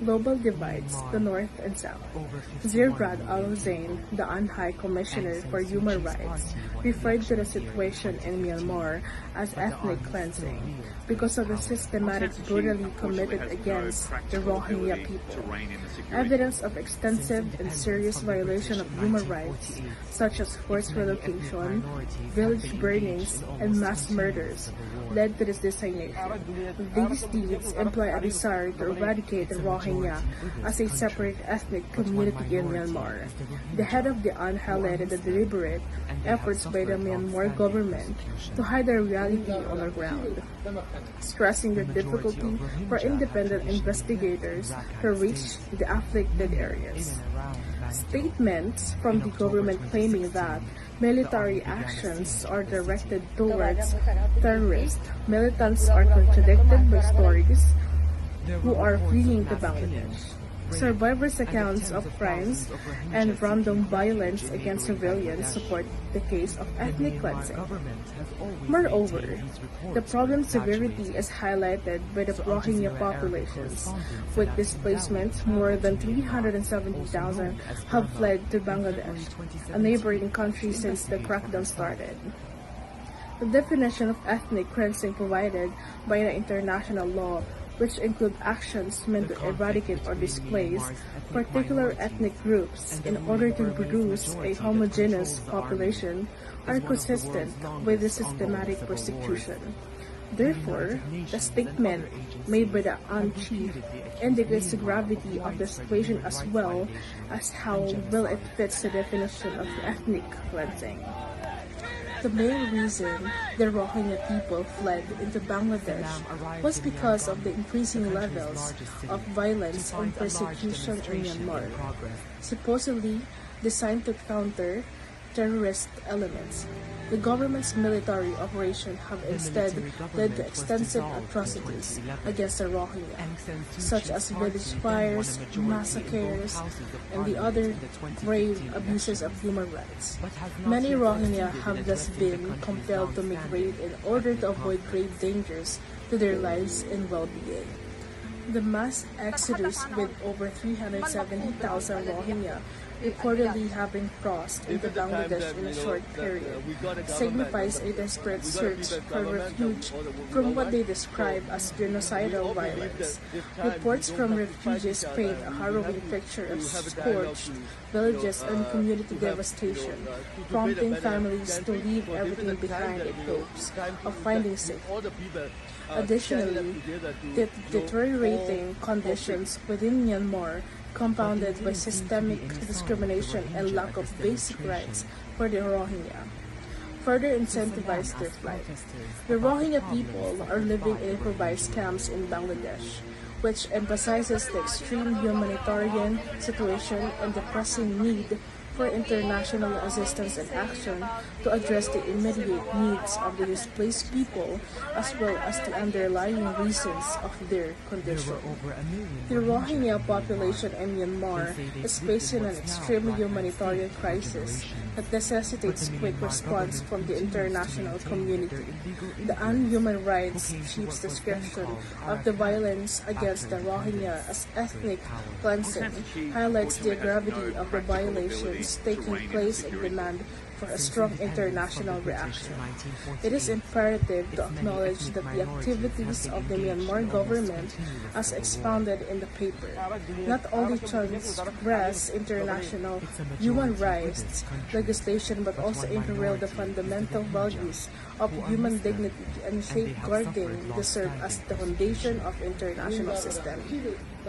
global divides, the North and South. Zirbrad Al-Hussein, the UN High Commissioner for Human Rights, referred to the situation in Myanmar as ethnic cleansing because of the systematic brutality committed against the Rohingya people. Evidence of extensive and serious violation of human rights, such as forced relocation, village burnings, and mass murders, led to this designation. These deeds imply a desire to eradicate the Rohingya as a separate ethnic community in Myanmar. The head of the UN highlighted the deliberate efforts by the Myanmar government to hide the reality on the ground, stressing the difficulty for independent investigators to reach the afflicted areas. Statements from the government claiming that military actions are directed towards terrorists, militants are contradicted by stories who are fleeing to Bangladesh. Survivors' accounts of crimes and random violence against civilians support the case of ethnic cleansing. Moreover, the problem's severity is highlighted by the Rohingya populations. With displacement, more than 370,000 have fled to Bangladesh, a neighboring country since the crackdown started. The definition of ethnic cleansing provided by the international law, which include actions meant to eradicate or displace particular ethnic groups in order to produce a homogeneous population, are consistent with the systematic persecution. Therefore, the statement made by the UN chief indicates the gravity of the situation as well as how well it fits the definition of ethnic cleansing. The main reason the Rohingya people fled into Bangladesh was because of the increasing levels of violence and persecution in Myanmar, supposedly designed to counter terrorist elements. The government's military operation have instead led to extensive atrocities against the Rohingya, such as village fires, massacres, and the other grave abuses of human rights. Many Rohingya have thus been compelled to migrate in order to avoid grave dangers to their lives and well-being. The mass exodus, with over 370,000 Rohingya reportedly having crossed into Bangladesh in a short period, signifies a desperate search for refuge from what they describe as genocidal violence. Reports from refugees paint a harrowing picture of scorched villages and community devastation, prompting families to leave everything behind in hopes of finding safety. Additionally, the deteriorating conditions within Myanmar, compounded by systemic discrimination and lack of basic rights for the Rohingya, further incentivized their flight. The Rohingya people are living in improvised camps in Bangladesh, which emphasizes the extreme humanitarian situation and the pressing need for international assistance and action to address the immediate needs of the displaced people as well as the underlying reasons of their condition. The Rohingya population in Myanmar is facing an extremely humanitarian crisis that necessitates quick response from the international community. The UN Human Rights Chief's description of the violence against the Rohingya as ethnic cleansing highlights the gravity of the violations taking place and demand for a strong international reaction. It is imperative to acknowledge that the activities of the Myanmar government, as expounded in the paper, not only transgress international human rights legislation but also imperil the fundamental values of human dignity and safeguarding deserve as the foundation of international system.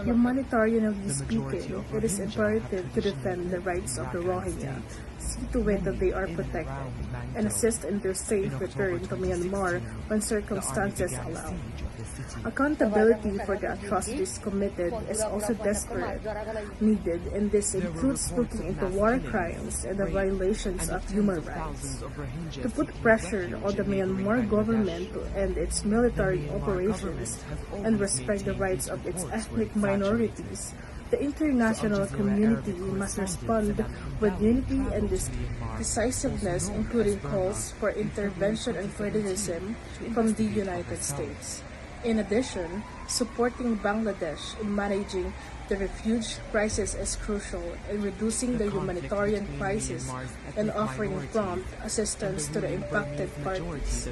Humanitarianly speaking, it is imperative to defend the rights of the Rohingya, see to it that they are protected, and assist in their safe return to Myanmar when circumstances allow. Accountability for the atrocities committed is also desperate needed, and this includes looking into war crimes and the violations of human rights. To put pressure on the Myanmar government to end its military operations and respect the rights of its ethnic minorities, the international community must respond with unity and decisiveness, including calls for intervention and criticism from the United States. In addition, supporting Bangladesh in managing the refugee crisis is crucial in reducing the humanitarian crisis and offering prompt assistance to the impacted parties.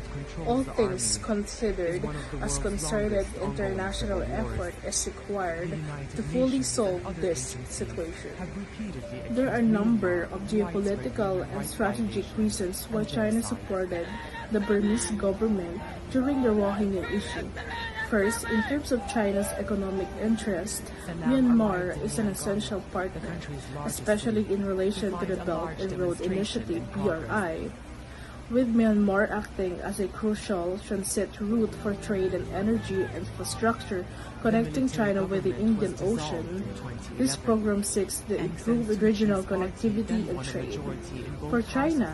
All things considered, as concerted international effort is required to fully solve this situation. There are a number of geopolitical and strategic reasons why China supported the Burmese government during the Rohingya issue. First, in terms of China's economic interest, Myanmar is an essential partner, especially in relation to the Belt and Road Initiative (BRI), with Myanmar acting as a crucial transit route for trade and energy infrastructure connecting China with the Indian Ocean. This program seeks to improve regional connectivity and trade. For China,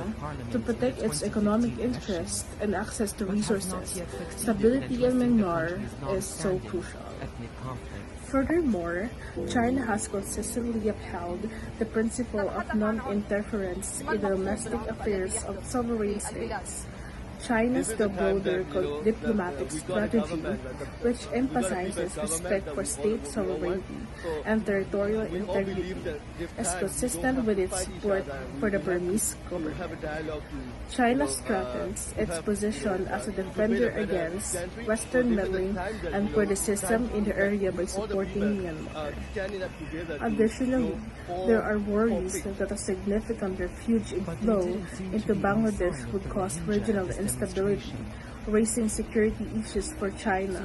to protect its economic interests and access to resources, stability in Myanmar is so crucial. Furthermore, China has consistently upheld the principle of non-interference in the domestic affairs of sovereign states. China's the broader diplomatic strategy, which emphasizes respect for state sovereignty and territorial integrity, is consistent with its support for the Burmese government. China strengthens its position as a defender against Western meddling and criticism in the area by supporting Myanmar. Additionally, there are worries that a significant refugee inflow into Bangladesh would cause regional instability, raising security issues for China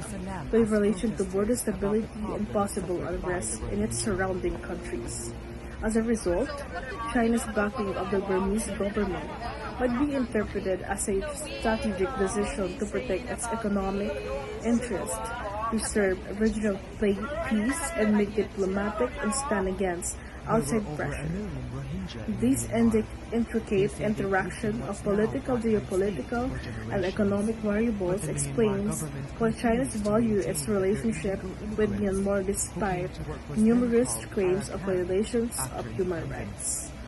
with relation to border stability and possible unrest in its surrounding countries. As a result, China's backing of the Burmese government might be interpreted as a strategic decision to protect its economic interests, preserve regional peace, and make diplomatic and stand against outside pressure. This intricate interaction of political, geopolitical, and economic variables explains why China's value its relationship with Myanmar despite numerous claims of violations of human rights.